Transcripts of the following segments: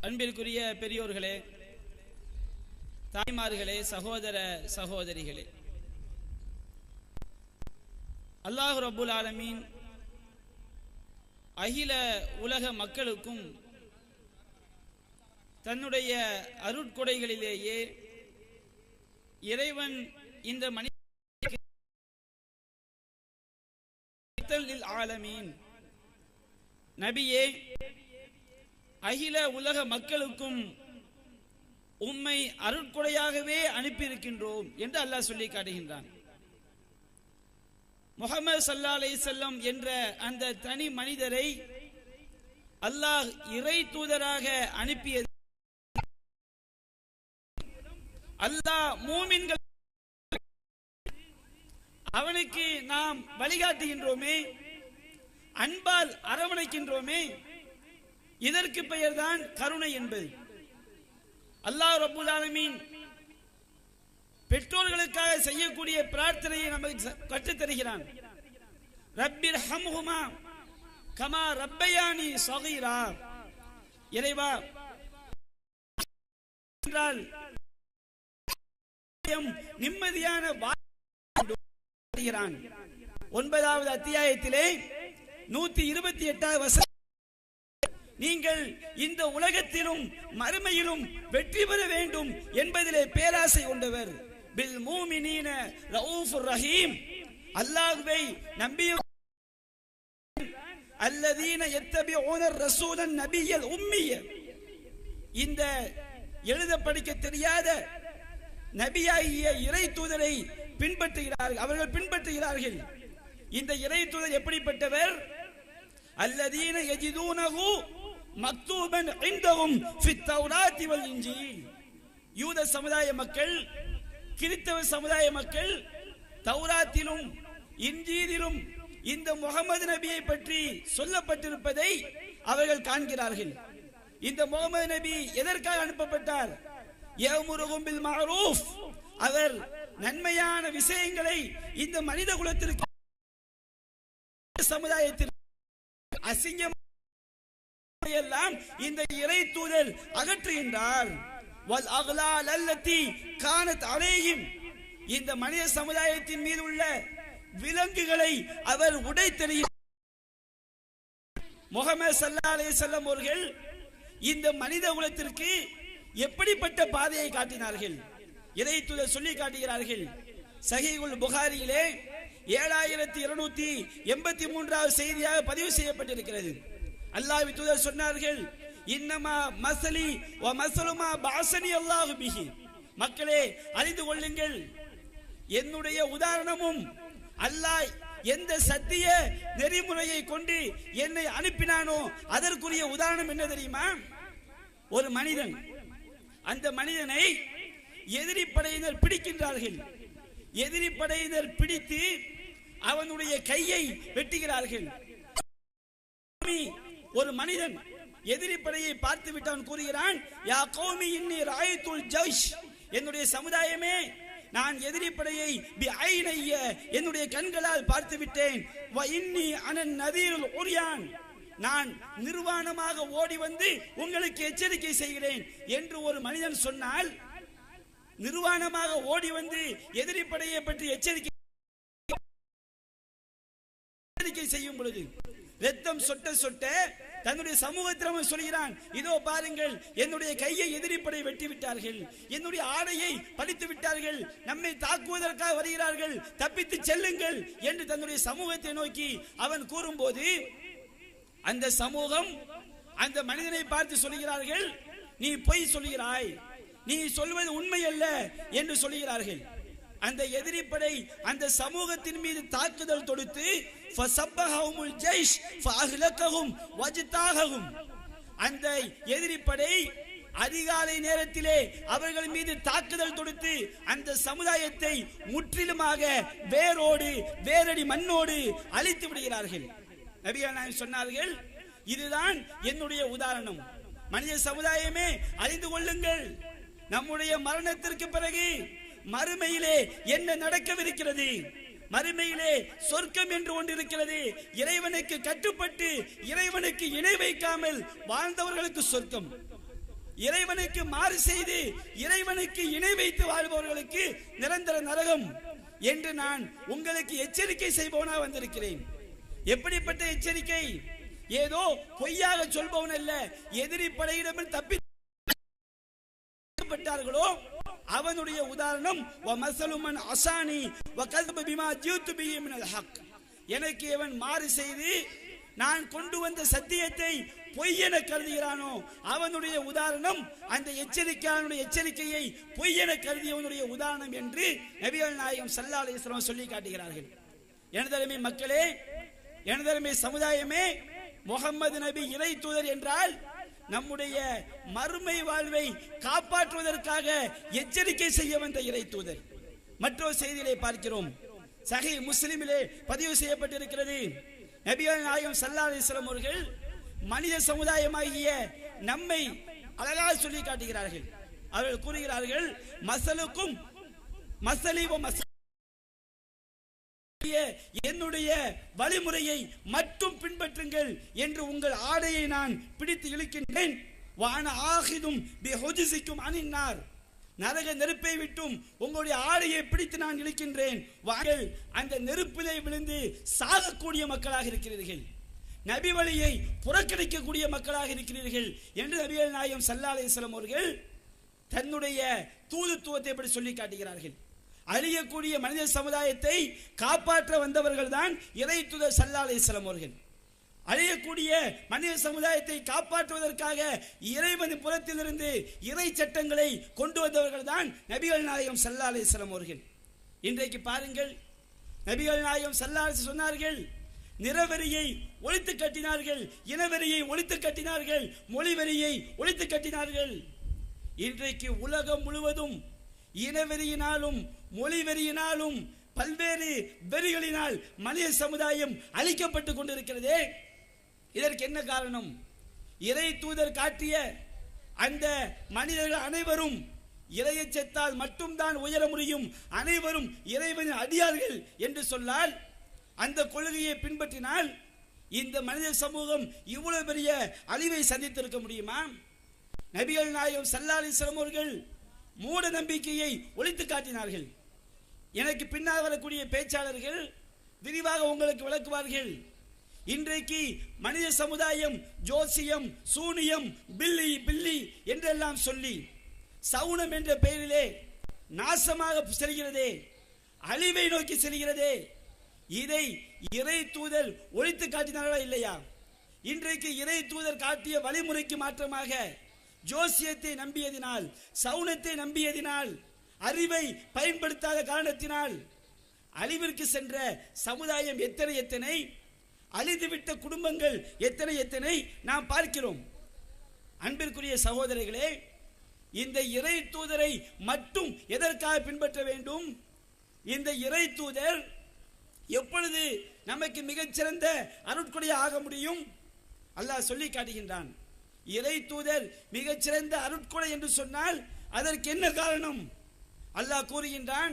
அன்பிற்குரிய பெரியோர்களே, தாய்மார்களே, சகோதர சகோதரிகளே, அல்லாஹ் ரப்புல் ஆலமீன் அகில உலக மக்களுக்கும் தன்னுடைய அருட்கொடைகளிலேயே இறைவன் இந்த மனித ஆலமீன் நபியே, அகில உலக மக்களுக்கும் உம்மை அருட்கொடையாகவே அனுப்பியிருக்கின்றோம் என்று அல்லாஹ் சொல்லி காட்டுகின்றான். முஹம்மது ஸல்லல்லாஹு அலைஹி வஸல்லம் என்ற அந்த தனி மனிதரை அல்லாஹ் இறை தூதராக அனுப்பியது. அல்லாஹ் மூமின்கள் அவனுக்கு நாம் வழிகாட்டுகின்றோமே, அன்பால் அரவணைக்கின்றோமே, இதற்கு பெயர்தான் கருணை என்பது. அல்லாஹ் ரப்புல் ஆலமீன் பெற்றோர்களுக்காக செய்யக்கூடிய பிரார்த்தனையை நமக்கு கற்றுத் தருகிறான். ரப்பிர் ஹம்ஹுமா கமா ரப்பயானி ஸகீரா. இறைவா, என்றால் நிம்மதியான வாழ்கிறான். 9வது அத்தியாயத்திலே 128வது வசனம், நீங்கள் இந்த உலகத்திலும் மறுமையிலும் வெற்றி பெற வேண்டும் என்பதிலே பேராசை கொண்டவர். பில் மூமினீன ரഊஃபுர் ரஹீம். அல்லாஹ்வை நம்பிய அல்லதீன யத்தபிஊன ரசூலன் நபியல் உம்மிய. இந்த எழுத படிக்க தெரியாத நபியாகிய இறை தூதரை பின்பற்றுகிறார்கள், அவர்கள் பின்பற்றுகிறார்கள். இந்த இறை தூதர் எப்படிப்பட்டவர்? அல்லதீன யஜிதூனஹு மக்தூபன் இன்தஹும் ஃபித் தௌராத்தி வல் இன்ஜீல். யூத சமுதாய மக்கள், கிறிஸ்தவ சமுதாய மக்கள் தௌராத்திலும் இன்ஜீலிலும் இந்த முஹம்மது நபியை பற்றி சொல்லப்பட்டிருப்பதை அவர்கள் காண்கிறார்கள். இந்த முஹம்மது நபி எதற்காக அனுப்பப்பட்டார்? யஅமுருஹும் பில் மஅரூஃப். அவர் நன்மையான விஷயங்களை இந்த மனித குலத்திற்கு, சமுதாயத்திற்கு அசிங்கம் எல்லாம் இந்த இறை தூதர் அகற்றுகின்றார். வல் அக்லால் அல்லதி கானத் அலைஹிம். இந்த மனித சமுதாயத்தின் மீது உள்ள விலங்குகளை அவர் உடைத்தெறிகிறார். முஹம்மது ஸல்லல்லாஹு அலைஹி வஸல்லம் அவர்கள் இந்த மனித குலத்திற்கு எப்படிப்பட்ட பாதையை காட்டினார்கள்? இறை தூதர் சொல்லி காட்டுகிறார்கள். சஹீஹுல் புகாரியிலே 7283வது செய்தியாக பதிவு செய்யப்பட்டிருக்கிறது. அல்லாஹ்வின் தூதர் சொன்னார்கள், இன்னமா மஸலி வ மஸலுமா பஅஸனி அல்லாஹு பிஹி. மக்களே, அறிந்து கொள்ளுங்கள், என்னுடைய உதாரணமும் அல்லாஹ் எந்த சத்திய நெறிமுறையை கொண்டு என்னை அனுப்பினானோ அதற்குரிய உதாரணம் என்ன தெரியுமா? ஒரு மனிதன், அந்த மனிதனை எதிரி படையினர் பிடிக்கின்றார்கள். எதிரி படையினர் பிடித்து அவனுடைய கையை வெட்டுகிறார்கள். ஒரு மனிதன் எதிரி படையை பார்த்து விட்டான், கூறுகிறான், யா கௌமி இன்னி ராயித்துல் ஜய்ஷ். என்னுடைய சமுதாயமே, நான் எதிரி படையை பிஐனைய என்னுடைய கண்களால் பார்த்து விட்டேன். வ இன்னி அனன் நதீருல் உர்யான். நான் நிர்வாணமாக ஓடி வந்து உங்களுக்கு எச்சரிக்கை செய்கிறேன் என்று ஒரு மனிதன் சொன்னால், நிர்வாணமாக ஓடி வந்து எதிரி படையை பற்றி எச்சரிக்கை செய்யும் பொழுது ரத்தம் சொட்ட சொட்ட தன்னுடைய சமூகத்தில் சொல்கிறான், இதோ பாருங்கள், என்னுடைய கையை எதிரிப்படை வெட்டி விட்டார்கள், என்னுடைய ஆடையை பறித்து விட்டார்கள், நம்மை தாக்குவதற்காக வருகிறார்கள், தப்பித்து செல்லுங்கள் என்று தன்னுடைய சமூகத்தை நோக்கி அவன் கூறும்போது, அந்த சமூகம் அந்த மனிதனை பார்த்து சொல்கிறார்கள், நீ பொய் சொல்கிறாய், நீ சொல்வது உண்மை அல்ல என்று சொல்கிறார்கள். அந்த எதிரிப்படை அந்த சமூகத்தின் மீது தாக்குதல் தொடுத்து ஃபஸப்பஹுமுல் ஜைஷ் ஃபஅஹ்லகஹும் வஜ்தாஹும். அந்த எதிரிப்படை அதிகாலை நேரத்திலே அவர்கள் மீது தாக்குதல் தொடுத்து அந்த சமுதாயத்தை முற்றிலுமாக வேரோடு வேரடி மண்ணோடு அழித்து விடுகிறார்கள். நபிகள் நாயகம் சொன்னார்கள், இதுதான் என்னுடைய உதாரணம். மனித சமுதாயமே, அறிந்து கொள்ளுங்கள், நம்முடைய மரணத்திற்கு பிறகு மறுமையிலே என்ன நடக்கவிருக்கிறது? மறுமையிலே சொர்க்கம் என்று ஒன்று இருக்கிறது. இறைவனுக்கு கட்டுப்பட்டு இறைவனுக்கு இணை வைக்காமல் வாழ்ந்தவர்களுக்கு சொர்க்கம். இறைவனுக்கு மாறு செய்து இறைவனுக்கு இணை வைத்து வாழ்பவர்களுக்கு நிரந்தர நரகம் என்று நான் உங்களுக்கு எச்சரிக்கை செய்பவனா வந்திருக்கிறேன். எப்படிப்பட்ட எச்சரிக்கை? ஏதோ பொய்யாக சொல்பவன் அல்ல. எதிரி படையிடம் தப்பிப்பட்டார்களோ அவனுடைய உதாரணம் வமஸலுமன் அஸானி வகஸப பிமா ஜீது பிஹி மினல் ஹக். எனக்கு எவன் மாறு செய்து நான் கொண்டு வந்த சத்தியத்தை பொய் என கருதுகிறானோ அவனுடைய உதாரணம் அந்த எச்சரிக்கையை பொய் என கருதியவனுடைய உதாரணம் என்று நபிகள் நாயகம் ஸல்லல்லாஹு அலைஹி வஸல்லம் சொல்லி காட்டுகிறார்கள். எனதருமை மக்களே, எனதருமை சமுதாயமே, முகமது நபி இறை தூதர் என்றால் நம்முடைய மறுமை வாழ்வை காப்பாற்றுவதற்காக எச்சரிக்கை செய்ய வந்த இறை தூதர். மற்றொரு செய்தியிலே பார்க்கிறோம், சஹீஹ் முஸ்லிமிலே பதிவு செய்யப்பட்டிருக்கிறது. நபிகள் நாயகம் ஸல்லல்லாஹு அலைஹி வஸல்லம் அவர்கள் மனித சமுதாயமாகிய நம்மை அழகாக சொல்லி காட்டுகிறார்கள். அவர்கள் கூறுகிறார்கள், மஸலுக்கும் மஸலி வ மஸ, என்னுடைய வழிமுறையை மட்டும் பின்பற்றுங்கள் என்று உங்கள் ஆடையை நான் பிடித்து இழுக்கின்றேன். வான ஆகிதும் பிஹுஜிசிக்கும் அனின்னார், நரக நெருப்பை விட்டும் உங்களுடைய ஆடையை பிடித்து நான் இழுக்கின்றேன். வாங்கள் அந்த நெருப்பிலே விழுந்து சாகக்கூடிய மக்களாக இருக்கிறீர்கள், நபி வழியை புறக்கணிக்கக்கூடிய மக்களாக இருக்கிறீர்கள் என்று நபிகள் நாயகம் ஸல்லல்லாஹு அலைஹி வஸல்லம் அவர்கள் தன்னுடைய தூதுத்துவத்தை எப்படி சொல்லி காட்டுகிறார்கள். அழியக்கூடிய மனித சமுதாயத்தை காப்பாற்ற வந்தவர்கள் தான் இறை தூதர் ஸல்லல்லாஹு அலைஹி வஸல்லம் அவர்கள். அழியக்கூடிய மனித சமுதாயத்தை காப்பாற்றுவதற்காக இறைவன் புறத்திலிருந்து இறை சட்டங்களை கொண்டு வந்தவர்கள் தான் நபிகள் நாயகம் ஸல்லல்லாஹு அலைஹி வஸல்லம் அவர்கள். இன்றைக்கு பாருங்கள், நபிகள் நாயகம் ஸல்லல்லாஹு அலைஹி வஸல்லம் சொன்னார்கள், நிறவெறியை ஒழித்து கட்டினார்கள், இனவெறியை ஒழித்து கட்டினார்கள், மொழிவெறியை ஒழித்து கட்டினார்கள். இன்றைக்கு உலகம் முழுவதும் இனவெறியினாலும் மொழிவெறியினாலும் பல்வேறு வெறிகளினால் மனித சமுதாயம் அழிக்கப்பட்டு கொண்டிருக்கிறதே. இதற்கு என்ன காரணம்? இறை தூதர் காட்டிய அந்த மனிதர்கள் அனைவரும் இறையச்சத்தால் மட்டும்தான் உயர முடியும், அனைவரும் இறைவனின் அடியார்கள் என்று சொன்னால், அந்த கொள்கையை பின்பற்றினால் இந்த மனித சமூகம் இவ்வளவு பெரிய அழிவை சந்தித்திருக்க முடியுமா? நபிகள் நாயகம் ஸல்லல்லாஹு அலைஹி வஸல்லம் அவர்கள் மூட நம்பிக்கையை ஒழித்து காட்டினார்கள். எனக்கு பின்னால் வரக்கூடிய பேச்சாளர்கள் விரிவாக உங்களுக்கு விளக்குவார்கள். இன்றைக்கு மனித சமுதாயம் ஜோசியம், சூனியம், பில்லி என்றெல்லாம் சொல்லி சவுனம் என்ற பெயரிலே நாசமாக செல்கிறதே, அழிவை நோக்கி செல்கிறதே. இதை இறை தூதர் ஒழித்து காட்டினார்களா இல்லையா? இன்றைக்கு இறை தூதர் காட்டிய வழிமுறைக்கு மாற்றமாக ஜோசியத்தை நம்பியதினால், சவுனத்தை நம்பியதினால், அறிவை பயன்படுத்தாத காரணத்தினால் அழிவிற்கு சென்ற சமுதாயம் எத்தனை, அழிந்துவிட்ட குடும்பங்கள் எத்தனை நாம் பார்க்கிறோம். அன்பிற்குரிய சகோதரர்களே, இந்த இறை தூதரை மட்டும் எதற்காக பின்பற்ற வேண்டும்? இந்த இறை தூதர் எப்பொழுது நமக்கு மிகச்சிறந்த அருட்கொடை ஆக முடியும்? அல்லாஹ் சொல்லி காட்டுகின்றான். இறை தூதர் மிகச்சிறந்த அருட்கொடை என்று சொன்னால் அதற்கு என்ன காரணம்? அல்லாஹ் கூறுகின்றான்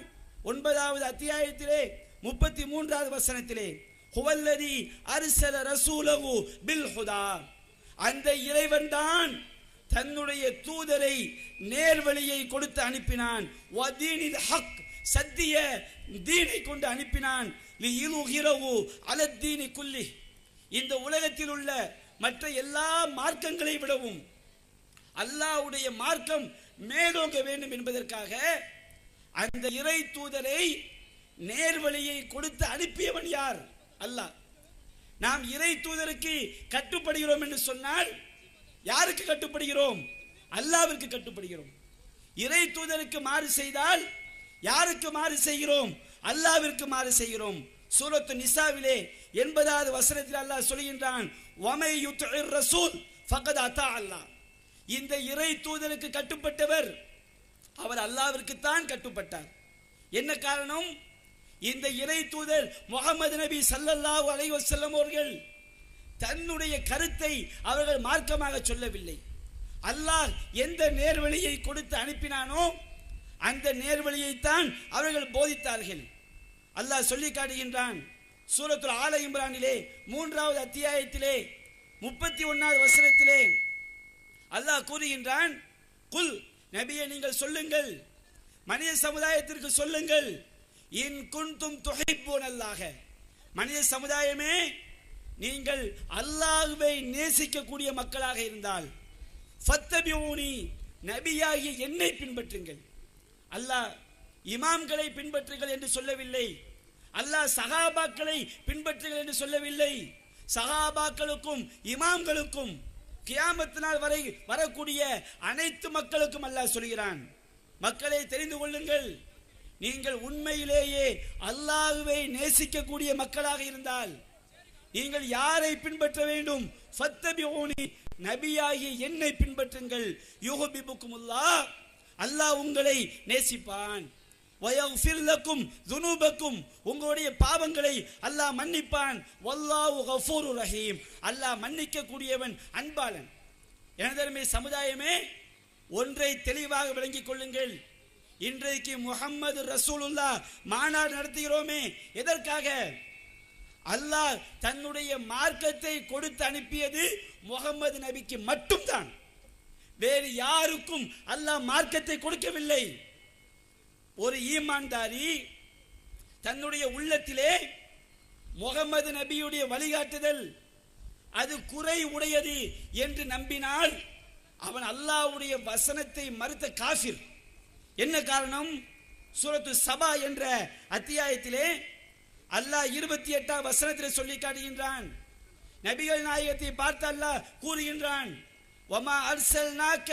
9வது அத்தியாயத்திலே 33வது வசனத்திலே, ஹுவல்லதி அர்ஸல ரசூலஹு பில் ஹுதா, அந்த இறைவன் தான் தன்னுடைய தூதரை நேர்வழியை கொடுத்து அனுப்பினான். வதீனில் ஹக், சத்திய தீனை கொண்டு அனுப்பினான். லியுஹிரஹு அலத்தீனி குல்லி, இந்த உலகத்தில் உள்ள மற்ற எல்லா மார்க்கங்களை விடவும் அல்லாஹ்வுடைய மார்க்கம் மேலோங்க வேண்டும் என்பதற்காக அந்த இறை தூதரை நேர்வழியை கொடுத்து அனுப்பியவன் யார்? அல்லாஹ். நாம் இறை தூதருக்கு கட்டுப்படுகிறோம் என்று சொன்னால் யாருக்கு கட்டுப்படுகிறோம்? அல்லாஹ்விற்கு கட்டுப்படுகிறோம். இறை தூதருக்கு மாறு செய்தால் யாருக்கு மாறு செய்கிறோம்? அல்லாஹ்விற்கு மாறு செய்கிறோம். சூரத்து நிசாவிலே 80வது வசனத்தில் அல்லாஹ் சொல்கின்றான், வமை யுத்இர் ரசூல் ஃபகத் அத்தா அல்லாஹ், இந்த இறை தூதருக்கு கட்டுப்பட்டவர் அவர் அல்லாஹ்விற்கு தான் கட்டுப்பட்டார். என்ன காரணம்? இந்த இறை தூதர் முஹம்மது நபி ஸல்லல்லாஹு அலைஹி வஸல்லம் அவர்கள் தன்னுடைய கருத்தை அவர்கள் மார்க்கமாக சொல்லவில்லை. அல்லாஹ் எந்த நேர்வழியை கொடுத்து அனுப்பினானோ அந்த நேர்வழியை தான் அவர்கள் போதித்தார்கள். அல்லாஹ் சொல்லி காட்டுகின்றான் சூரத்துல் ஆல இம்ரானிலே 3வது அத்தியாயத்திலே 31வது வசனத்திலே அல்லாஹ் கூறுகின்றான், குல் நபியே நீங்கள் சொல்லுங்கள், மனித சமுதாயத்திற்கு சொல்லுங்கள், இன் குன்தும் துஹிப்பூனல்லாஹ, மனித சமுதாயமே நீங்கள் அல்லாஹ்வை நேசிக்கக்கூடிய மக்களாக இருந்தால் ஃபத்தபிஊனி, நபியாகிய என்னை பின்பற்றுங்கள். அல்லாஹ் இமாம்களை பின்பற்றுங்கள் என்று சொல்லவில்லை, அல்லாஹ் சஹாபாக்களை பின்பற்றுங்கள் என்று சொல்லவில்லை. சஹாபாக்களுக்கும் இமாம்களுக்கும் கியாமத் நாள் வரை வரக்கூடிய அனைத்து மக்களுக்கும் அல்லாஹ் சொல்கிறான், மக்களை தெரிந்து கொள்ளுங்கள், நீங்கள் உண்மையிலேயே அல்லாஹ்வை நேசிக்கக்கூடிய மக்களாக இருந்தால் நீங்கள் யாரை பின்பற்ற வேண்டும்? ஃபத்தபிஊனி, நபியாகிய என்னை பின்பற்றுங்கள். யுஹ்பிபுக்குமுல்லாஹ், அல்லாஹ் உங்களை நேசிப்பான். வயக்ஃபிர் லக்கும் துனூபக்கும், உங்களுடைய பாவங்களை அல்லாஹ் மன்னிப்பான். வல்லாஹு கஃபூருர் ரஹீம், அல்லாஹ் மன்னிக்க கூடியவன், அன்பாளன். எனதருமை சமுதாயமே, ஒன்றை தெளிவாக விளங்கிக் கொள்ளுங்கள். இன்றைக்கு முஹம்மது ரசூலுல்லாஹ் மாநாடு நடத்துகிறோமே, எதற்காக? அல்லாஹ் தன்னுடைய மார்க்கத்தை கொடுத்து அனுப்பியது முஹம்மது நபிக்கு மட்டும்தான், வேறு யாருக்கும் அல்லாஹ் மார்க்கத்தை கொடுக்கவில்லை. ஒரு ஈமான்தாரி தன்னுடைய உள்ளத்திலே முஹம்மது நபியுடைய வழிகாட்டுதல் அது குறை உடையது என்று நம்பினால் அவன் அல்லாஹ்வுடைய வசனத்தை மறுத்த காஃபிர். என்ன காரணம்? சூரத்து சபா என்ற அத்தியாயத்திலே அல்லாஹ் 28 வசனத்திலே சொல்லி காட்டுகின்றான். நபிகள் நாயகத்தை பார்த்து அல்லாஹ் கூறுகின்றான், வமா அர்சல்நாக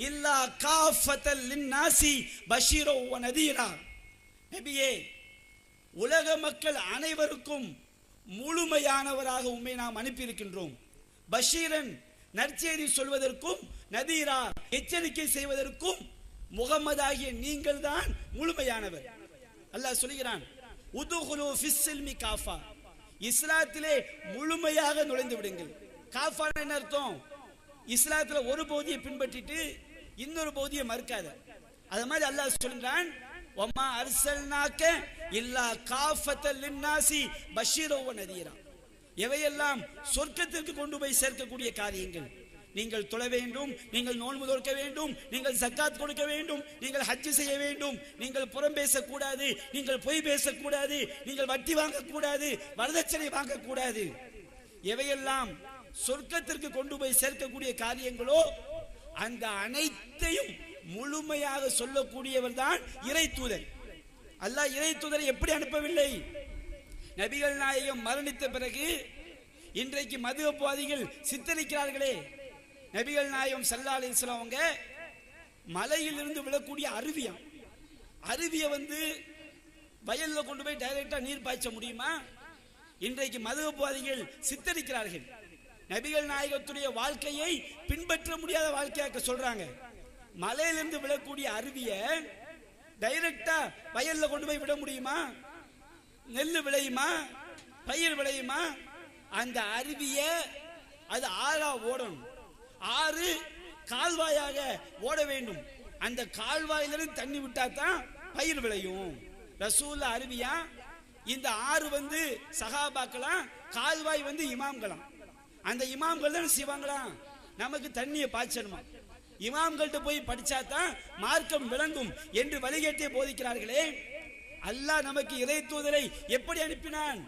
இல்லா காஃபத்தல் லின்னாசி பஷீரோ வ நதீரா, நபியே உலக மக்கள் அனைவருக்கும் முழுமையானவராக உம்மை நாம் அனுப்பியிருக்கின்றோம். பஷீரன் நற்செய்தி சொல்வதற்கும், நதீரா எச்சரிக்கை செய்வதற்கும் முகமதாகிய நீங்கள் தான் முழுமையானவர். அல்லாஹ் சொல்கிறான், உதுகுலு ஃபிஸ்ஸில்மி காஃபா, இஸ்லாத்திலே முழுமையாக நுழைந்து விடுங்கள். காஃபா என்ன அர்த்தம்? இஸ்லாத்துல ஒரு பகுதியை பின்பற்றிட்டு இன்னொரு பகுதியை மறுக்காத. அது மாதிரி அல்லாஹ் சொல்றான், வமா அர்சல்நாக இல்லா காஃபத்தல் லின்னாசி பஷீரோ வ நதீரா, எவையெல்லாம் சொர்க்கத்திற்கு கொண்டு போய் சேர்க்கக்கூடிய காரியங்கள். நீங்கள் தொழ வேண்டும், நீங்கள் நோன்பு நோக்க வேண்டும், நீங்கள் ஜக்காத் கொடுக்க வேண்டும், நீங்கள் ஹஜ் செய்ய வேண்டும், நீங்கள் புறம் பேசக்கூடாது, நீங்கள் பொய் பேசக்கூடாது, நீங்கள் வட்டி வாங்கக்கூடாது, வரதட்சணை வாங்கக்கூடாது, எவையெல்லாம் சொர்க்கத்திற்கு கொண்டு போய் சேர்க்கக்கூடிய காரியங்களோ அந்த அனைத்தையும் முழுமையாக சொல்லக்கூடியவர் தான் இறை தூதர். அல்லாஹ் இறை தூதரை எப்படி அனுப்பவில்லை? நபிகள் நாயகம் மரணித்த பிறகு இன்றைக்கு மதுவபாதிகள் சித்தரிக்கிறார்களே, நபிகள் நாயகம் ஸல்லல்லாஹு அலைஹி வஸல்லம் அவங்க மலையில் இருந்து விழக்கூடிய அருவியை வயல்ல கொண்டு போய் டைரக்டா நீர் பாய்ச்ச முடியுமா? இன்றைக்கு மதுவபாதிகள் சித்தரிக்கிறார்கள். நபிகள் நாயகத்துடைய வாழ்க்கையை பின்பற்ற முடியாத வாழ்க்கையாக்க சொல்றாங்க. மலையிலிருந்து விழக்கூடிய அருவியை டைரக்டா வயல்ல கொண்டு போய் விட முடியுமா? நெல் விளையுமா? பயிர் விளையுமா? அந்த அருவியை அது ஆறா ஓடணும், ஆறு கால்வாயாக ஓட வேண்டும். அந்த கால்வாயிலிருந்து தண்ணி விட்டா தான் பயிர் விளையும். ரசூலுல்லாஹ் அருவியா, இந்த ஆறு சஹாபாக்கலாம், கால்வாய் இமாம்களாம். அந்த இமாம்கள் தான் செய்வாங்களாம், நமக்கு தண்ணியை பாய்ச்சணுமா, இமாம்கள்ட்ட போய் படிச்சா தான் மார்க்கம் விளங்கும் என்று வழிகேட்டே போதிக்கிறார்களே. அல்லாஹ் நமக்கு இறை தூதரை எப்படி அனுப்பினான்?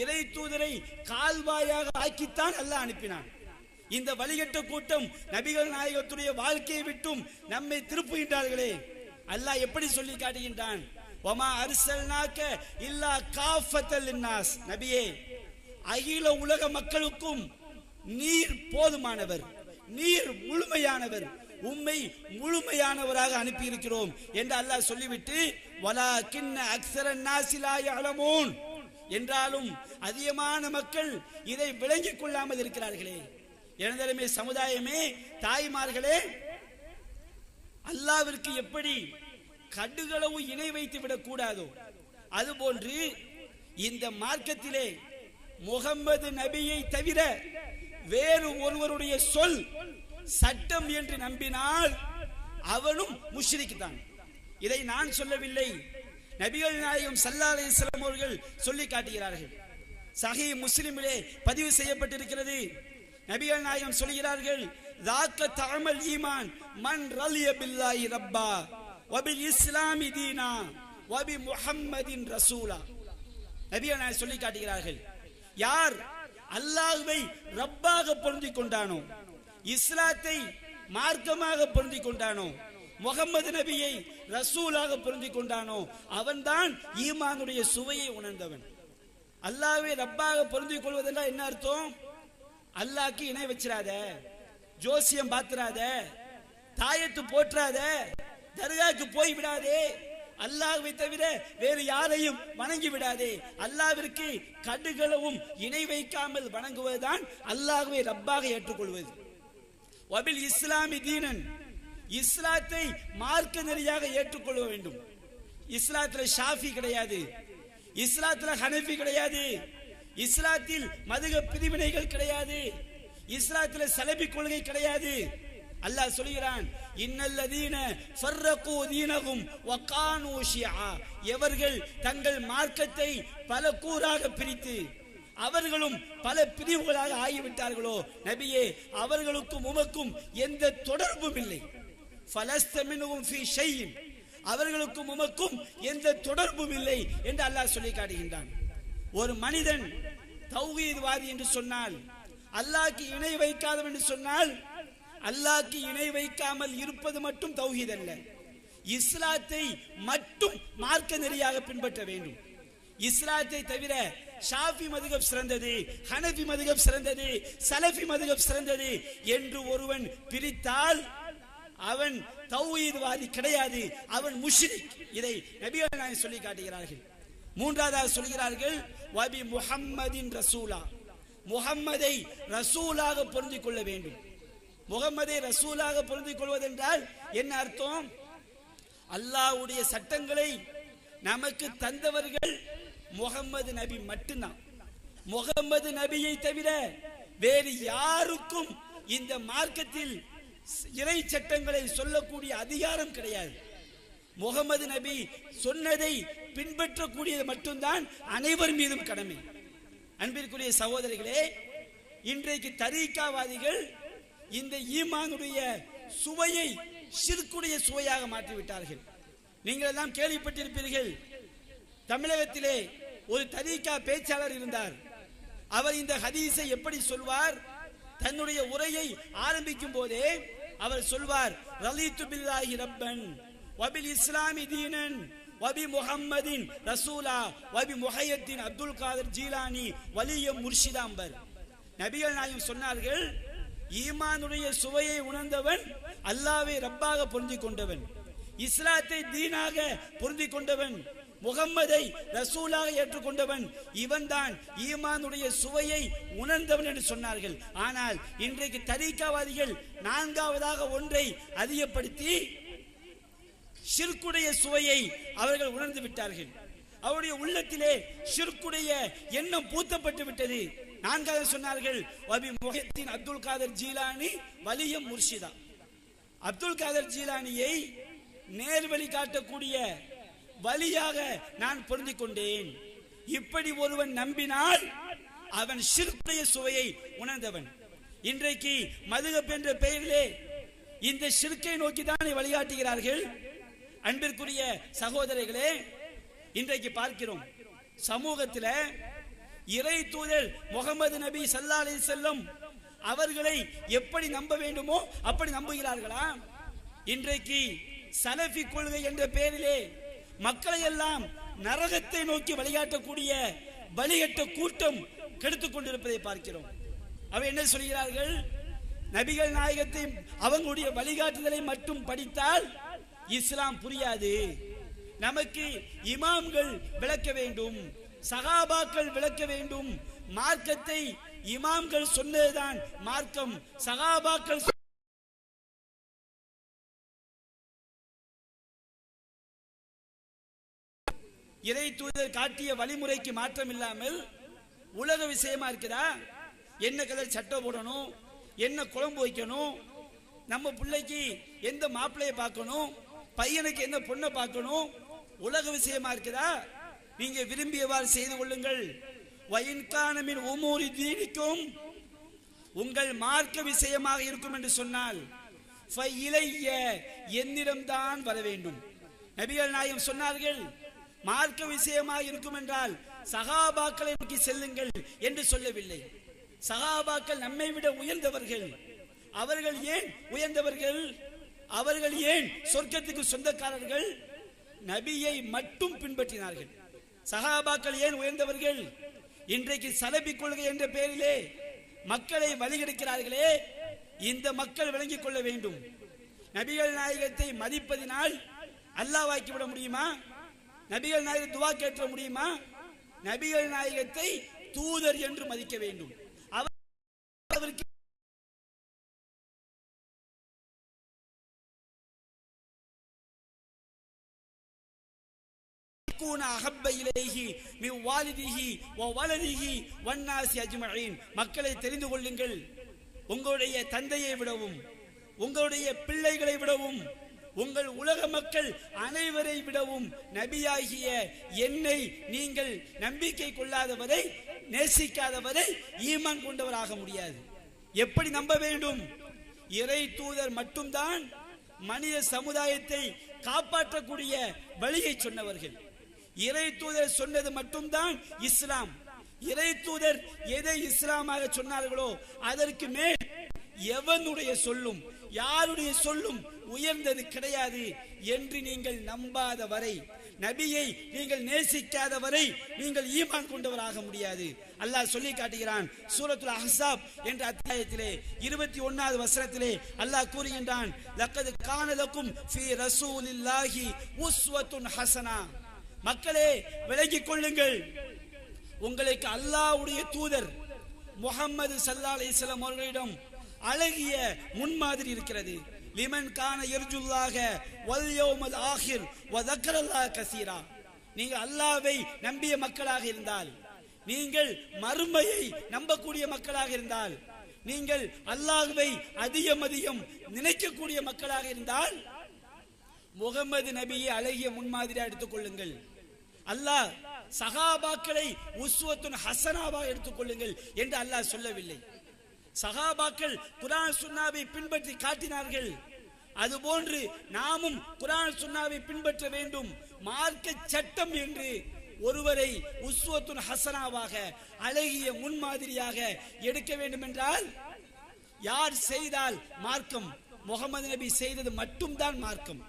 இறை தூதரை கால்வாயாக ஆக்கித்தான் அல்லாஹ் அனுப்பினான். இந்த வழிகட்ட கூட்டம் நபிகள் நாயகத்துடைய வாழ்க்கையை விட்டும் நம்மை திருப்புகின்றார்களே. அல்லாஹ் எப்படி சொல்லி காட்டுகின்றான்? வமா அர்சல்நாக இல்லா காஃபத்தல் லின்னாஸ், நபியே அகில உலக மக்களுக்கும் நீர் போதுமானவர், நீர் முழுமையானவர், உம்மை முழுமையானவராக அனுப்பி இருக்கிறோம் என்று அல்லாஹ் சொல்லிவிட்டு வலாகின்ன அக்ஸரன் நாஸி லா யஅலமூன், என்றாலும் அதிகமான மக்கள் இதை விளங்கிக் கொள்ளாமல் இருக்கிறார்களே. எனதருமை சமுதாயமே, தாய்மார்களே, அல்லாஹ்விற்கு எப்படி கடுகளவு இணை வைத்து விடக் கூடாதோ அதுபோன்று இந்த மார்க்கத்திலே முகம்மது நபியை தவிர வேறு ஒருவருடைய சொல் சட்டம் என்று நம்பினால் அவனும் முஷ்ரிக் தான். இதை நான் சொல்லவில்லை, நபிகள் நாயகம் ஸல்லல்லாஹு அலைஹி வஸல்லம் அவர்கள் சொல்லி காட்டுகிறார்கள். சஹீஹ் முஸ்லிமிலே பதிவு செய்யப்பட்டிருக்கிறது. நபிகள் நாயகம் சொல்கிறார்கள், ذاك طعم الஈமான் மன் ரலிய பில்லாஹி ரப்பா வபில் இஸ்லாமி தீனா வபி முஹம்மதின் ரசூலா. நபிகள் சொல்லி காட்டுகிறார்கள், யார் அல்லாஹ்வை ரப்பாக பொருந்திக் கொண்டானோ, இஸ்லாத்தை மார்க்கமாக பொருந்திக் கொண்டானோ, முகமது நபியை ரசூலாக பொருந்திக் கொண்டானோ, அவன்தான் ஈமானுடைய சுவையை உணர்ந்தவன். அல்லாஹ்வை ரப்பாக பொருந்திக் கொள்வதெல்லாம் என்ன அர்த்தம்? அல்லாஹ்க்கு இணை வச்சிராத, ஜோசியம் பாத்துறாத, தாயத்து போற்றாத, தர்காக்கு போய் விடாதே, அல்லாஹ்வை தவிர வேறு யாரையும் வணங்கி விடாதே. அல்லாஹ்விற்கு கடுகளவும் இணை வைக்காமல் வணங்குவதுதான் அல்லாஹ்வை ரப்பாக ஏற்றுக்கொள்வது. வபில் இஸ்லாமி தீனன், இஸ்லாத்தை மார்க்க நெறியாக ஏற்றுக்கொள்ள வேண்டும். இஸ்லாத்துல ஷாஃபி கிடையாது, இஸ்லாத்துல ஹனஃபி கிடையாது, இஸ்லாத்தில் மதுக பிரிவினைகள் கிடையாது, இஸ்லாத்துல சலபி கொள்கை கிடையாது. அல்லாஹ் சொல்கிறான், இன்னல்லதீன ஃபர்ரகு தீனஹும் வகானூ ஷிஆ, எவர்கள் தங்கள் மார்க்கத்தை பல கூறாக பிரித்து அவர்களும் பல பிரிவுகளாக ஆகிவிட்டார்களோ, நபியே அவர்களுக்கும் உமக்கும் எந்த தொடர்பும் இல்லை. ஃபலஸ்த மின்ஹும் ஃபீ ஷைஇன், அவர்களுக்கும் உமக்கும் எந்த தொடர்பும் இல்லை என்று அல்லாஹ் சொல்லி காட்டுகின்றான். ஒரு மனிதன் தௌஹீத்வாதி என்று சொன்னால், அல்லாஹ்க்கு இணை வைக்காதவன் என்று சொன்னால், அல்லாஹ்க்கு இணை வைக்காமல் இருப்பது மட்டும் தௌஹீத் அல்ல, இஸ்லாத்தை மட்டும் மார்க்க நெறியாக பின்பற்ற வேண்டும். இஸ்லாத்தை தவிர ஷாஃபி மதுகப் சிறந்தது, ஹனஃபி மதுகப் சிறந்தது, சலஃபி மதுகப் சிறந்தது என்று ஒருவன் பிரித்தால் அவன் தௌஹீத்வாதி கிடையாது, அவன் முஷ்ரிக். இதை நபிகள் நாயகம் சொல்லி காட்டுகிறார்கள். மூன்றாவதாக சொல்கிறார்கள், வபி முஹம்மதின் ரசூலா, முஹம்மதை ரசூலாக பொருந்திக் கொள்ள வேண்டும். முகம்மதை ரசூலாக பொருந்திக் கொள்வதென்றால் என்ன அர்த்தம்? அல்லாஹ்வுடைய சட்டங்களை நமக்கு தந்தவர்கள் முகம்மது நபி மட்டும்தான். முகம்மது நபியை தவிர வேறு யாருக்கும் இந்த மார்க்கத்தில் இறை சட்டங்களை சொல்லக்கூடிய அதிகாரம் கிடையாது. முகம்மது நபி சொன்னதை பின்பற்றக்கூடியது மட்டும்தான் அனைவர் மீதும் கடமை. அன்பிற்குரிய சகோதரிகளே, இன்றைக்கு தரீகாவாதிகள் இந்த ஈமானுடைய சுவையை ஷிர்க்குடைய சுவையாக மாற்றிவிட்டார்கள். நீங்கள் எல்லாம் கேள்விப்பட்டிருப்பீர்கள், தமிழகத்திலே ஒரு தரீகா பேச்சாளர் இருந்தார். அவர் இந்த ஹதீஸை எப்படி சொல்வார்? தன்னுடைய உரையை ஆரம்பிக்கும் போதே அவர் சொல்வார், ரலீது பில்லாஹி ரப்பன் வபில் இஸ்லாமி தீனன் வபி முஹம்மதின் ரசூலா வபி முஹையத்தின் அப்துல் காதர் ஜீலானி வலிய முர்ஷிதாம்பர். நபிகள் நாயகம் சொன்னார்கள், ஈமானுடைய சுவையை உணர்ந்தவன் அல்லாஹ்வை ரப்பாக பொருந்திக் கொண்டவன், இஸ்லாத்தை தீனாக பொருந்திக் கொண்டவன், முகம்மதை ரசூலாக ஏற்றுக்கொண்டவன், இவன்தான் ஈமானுடைய சுவையை உணர்ந்தவன் என்று சொன்னார்கள். ஆனால் இன்றைக்கு தரீகாவாதிகள் நான்காவதாக ஒன்றை அதிகப்படுத்தி ஷிர்க்குடைய சுவையை அவர்கள் உணர்ந்து விட்டார்கள். அவருடைய உள்ளத்திலே ஷிர்க்குடைய எண்ணம் பூத்தப்பட்டு விட்டது. நான்காவது சொன்னார்கள், வபி முஹையத்தின் அப்துல் காதர் ஜீலானி வலியம் முர்ஷிதா. அப்துல் காதர் ஜீலானியை நேர்வழி காட்டக்கூடிய வலியாக நான் பொருந்திக் கொண்டேன். இப்படி ஒருவன் நம்பினால் அவன் ஷிர்க்குடைய சுவையை உணர்ந்தவன். இன்றைக்கு மதுகப் என்ற பெயரிலே இந்த ஷிர்க்கை நோக்கி தான் வழிகாட்டுகிறார்கள். அன்பிற்குரிய சகோதரர்களே, இன்றைக்கு பார்க்கிறோம் சமூகத்தில் இறை தூதர் முகமது நபி ஸல்லல்லாஹு அலைஹி வஸல்லம் அவர்களை எப்படி நம்ப வேண்டுமோ அப்படி நம்புகிறார்களா? இன்றைக்கு சலஃபி கொள்கை என்ற பெயரிலே மக்களை எல்லாம் நரகத்தை நோக்கி வழிகாட்டக்கூடிய வழிகட்ட கூட்டம் கெடுத்துக் கொண்டிருப்பதை பார்க்கிறோம். அவர் என்ன சொல்கிறார்கள்? நபிகள் நாயகத்தை அவங்களுடைய வழிகாட்டுதலை மட்டும் படித்தால் இஸ்லாம் புரியாது, நமக்கு இமாம்கள் விளக்க வேண்டும், சகாபாக்கள் விளக்க வேண்டும், மார்க்கத்தை இமாம்கள் சொன்னதுதான் மார்க்கம், சகாபாக்கள் இறை தூதர் காட்டிய வழிமுறைக்கு மாற்றம் இல்லாமல் உலக விஷயமா இருக்குதா? என்ன கலர் சட்டை போடணும், என்ன குழம்பு வைக்கணும், நம்ம பிள்ளைக்கு எந்த மாப்பிள்ளையை பார்க்கணும், பையனுக்கு எந்த பொண்ணை பார்க்கணும், உலக விஷயமா இருக்குதா? நீங்க விரும்பியவாறு செய்து கொள்ளுங்கள். வயின்கானமின் உமூரி தீனிக்கும், உங்கள் மார்க்க விஷயமாக இருக்கும் என்று சொன்னால் என்னிடம்தான் வர வேண்டும். நபிகள் நாயகம் சொன்னார்கள், மார்க்க விஷயமாக இருக்கும் என்றால் சகாபாக்களை நோக்கி செல்லுங்கள் என்று சொல்லவில்லை. சகாபாக்கள் நம்மை விட உயர்ந்தவர்கள். அவர்கள் ஏன் உயர்ந்தவர்கள்? அவர்கள் ஏன் சொர்க்கத்துக்கு சொந்தக்காரர்கள்? நபியை மட்டும் பின்பற்றினார்கள். சகாபாக்கள் ஏன் உயர்ந்தவர்கள்? இன்றைக்கு சலபி கொள்கை என்ற பெயரிலே மக்களை வழிகெடுக்கிறார்களே, இந்த மக்கள் விளங்கிக் கொள்ள வேண்டும். நபிகள் நாயகத்தை மதிப்பதினால் அல்லாஹ்வாக்கி விட முடியுமா? நபிகள் நாயகம் துவா கேட்க முடியுமா? நபிகள் நாயகத்தை தூதர் என்று மதிக்க வேண்டும். அவருக்கு மக்களை தெரிந்து கொள்ளுங்கள், உங்களுடைய தந்தையை விடவும், உங்களுடைய பிள்ளைகளை விடவும், உங்கள் உலக மக்கள் அனைவரை விடவும் நபியாகிய என்னை நீங்கள் நம்பிக்கை கொள்ளாதவரை, நேசிக்காதவரை ஈமான் கொண்டவராக முடியாது. எப்படி நம்ப வேண்டும்? இறை தூதர் மட்டும்தான் மனித சமுதாயத்தை காப்பாற்றக்கூடிய வழியை சொன்னவர்கள். இறை தூதர் சொன்னது மட்டும்தான் இஸ்லாம். இறை தூதர் எதை இஸ்லாமாக சொன்னார்களோ அதற்கு மேல் எவனுடைய சொல்லும், யாருடைய சொல்லும் உயர்ந்தது கிடையாது என்று நீங்கள் நம்பாத வரை, நபியை நீங்கள் நேசிக்காத வரை நீங்கள் ஈமான் கொண்டவராக முடியாது. அல்லாஹ் சொல்லி காட்டுகிறான் சூரத்துல் அஹ்ஸாப் என்ற அத்தியாயத்திலே 21வது வசனத்திலே அல்லாஹ் கூறுகின்றான், லக்கத் கான லக்கும் ஃபீ ரசூலில்லாஹி உஸ்வத்துன் ஹஸனா. மக்களே விளங்கிக் கொள்ளுங்கள், உங்களுக்கு அல்லாஹ்வுடைய தூதர் முஹம்மது ஸல்லல்லாஹு அலைஹி வஸல்லம் அவர்களிடம் அழகிய முன்மாதிரி இருக்கிறது. லிமன் கான யர்ஜுல்லாஹ வல் யௌமல் ஆகிர் வ ذكرல்லாஹ கஸீரா. நீங்கள் அல்லாஹ்வை நம்பிய மக்களாக இருந்தால், நீங்கள் மறுமையை நம்பக்கூடிய மக்களாக இருந்தால், நீங்கள் அல்லாஹ்வை அதிகம் நினைக்கக்கூடிய மக்களாக இருந்தால் முகமது நபியை அழகிய முன்மாதிரியாக எடுத்துக் கொள்ளுங்கள். அல்லாஹ் சஹாபாக்களை உஸ்வத்துன் ஹஸனாவாக எடுத்துக் கொள்ளுங்கள் என்று அல்லாஹ் சொல்லவில்லை. சஹாபாக்கள் குர்ஆன் சுன்னாவை பின்பற்றி காட்டினார்கள். அதுபோன்று நாமும் குர்ஆன் சுன்னாவை பின்பற்ற வேண்டும். மார்க்க சட்டம் என்று ஒருவரை உஸ்வத்துன் ஹஸனாவாக அழகிய முன்மாதிரியாக எடுக்க வேண்டும் என்றால் யார் செய்தால் மார்க்கம்? முகமது நபி செய்தது மட்டும்தான் மார்க்கம்.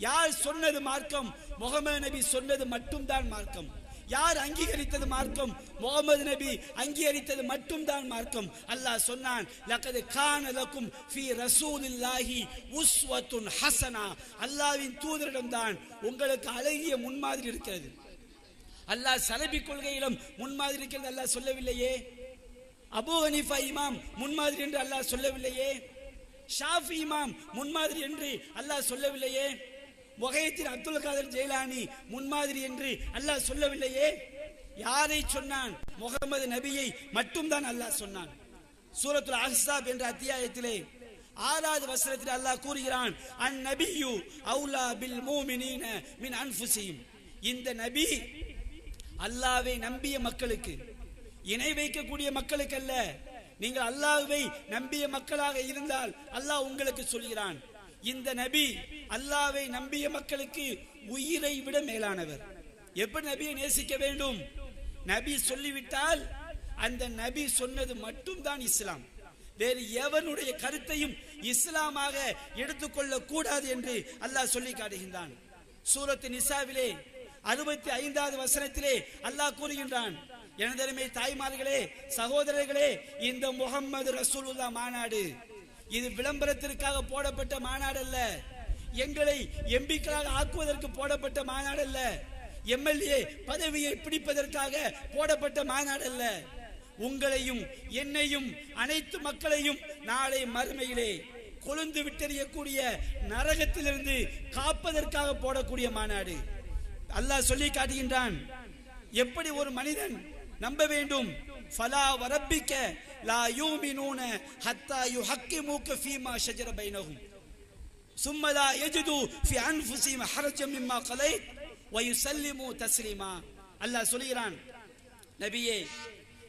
யார் சொன்னது மார்க்கம்? முகமது நபி சொன்னது மட்டும்தான் மார்க்கம். யார் அங்கீகரித்தது மார்க்கம்? முகமது நபி அங்கீகரித்தது மட்டும்தான் மார்க்கம். அல்லாஹ் சொன்னான், லக்கத் கான லக்கும் ஃபீ ரசூலில்லாஹி உஸ்வத்துன் ஹஸனா. அல்லாஹ்வின் தூதரிடம் தான் உங்களுக்கு அழகிய முன்மாதிரி இருக்கிறது. அல்லாஹ் சலபி கொள்கையிலும் முன்மாதிரி இருக்கிறது அல்லாஹ் சொல்லவில்லையே. அபூ ஹனீஃபா இமாம் முன்மாதிரி என்று அல்லாஹ் சொல்லவில்லையே. ஷாஃபி இமாம் முன்மாதிரி என்று அல்லாஹ் சொல்லவில்லையே. முஹையத்தின் அப்துல் காதர் ஜெயிலானி முன்மாதிரி என்று அல்லாஹ் சொல்லவில்லையே. யாரை சொன்னான்? முகமது நபியை மட்டும்தான் அல்லாஹ் சொன்னான். சூரத்துல் அஹ்ஸாப் என்ற அத்தியாயத்திலே 6வது வசனத்தில் அல்லாஹ் கூறுகிறான், அன் நபியு அவுலா பில் மூமினீன மின் அன்ஃபுஸிஹிம். இந்த நபி அல்லாஹ்வை நம்பிய மக்களுக்கு, இணை வைக்கக்கூடிய மக்களுக்கு அல்ல. நீங்கள் அல்லாஹ்வை நம்பிய மக்களாக இருந்தால் அல்லாஹ் உங்களுக்கு சொல்கிறான், இந்த நபி அல்லாஹ்வை நம்பிய மக்களுக்கு உயிரை விட மேலானவர். எப்படி நபியை நேசிக்க வேண்டும்? நபி சொல்லிவிட்டால் அந்த நபி சொன்னது மட்டும்தான் இஸ்லாம். வேறு எவனுடைய கருத்தையும் இஸ்லாமாக எடுத்துக்கொள்ள கூடாது என்று அல்லாஹ் சொல்லி காட்டுகின்றான். சூரத்து நிசாவிலே 65வது வசனத்திலே அல்லாஹ் கூறுகின்றான், எனதருமை தாய்மார்களே, சகோதரர்களே, இந்த முஹம்மது ரசூலுல்லாஹ் மாநாடு இது விளம்பரத்திற்காக போடப்பட்ட மாநாடு அல்ல. எங்களை எம்பிக்களாக ஆக்குவதற்கு போடப்பட்ட மாநாடு அல்ல. எம்எல்ஏ பதவியை பிடிப்பதற்காக போடப்பட்ட மாநாடு அல்ல. உங்களையும் என்னையும் அனைத்து மக்களையும் நாளை மறுமையிலே கொழுந்து விட்டெறியக்கூடிய நரகத்திலிருந்து காப்பதற்காக போடக்கூடிய மாநாடு. அல்லாஹ் சொல்லி காட்டுகின்றான், எப்படி ஒரு மனிதன் நம்ப வேண்டும்? ஃபலா வரப்பிக்க லா யூமினூன ஹத்தா யுஹக்கிமுக ஃபீமா ஷஜர பைனஹும் சும்ம லா யஜிது ஃபி அன்ஃபுஸிஹிம் ஹரஜம் மிம்மா கலைத் வ யுஸல்லிமு தஸ்லீமா. அல்லாஹ் சொல்கிறான், நபியே,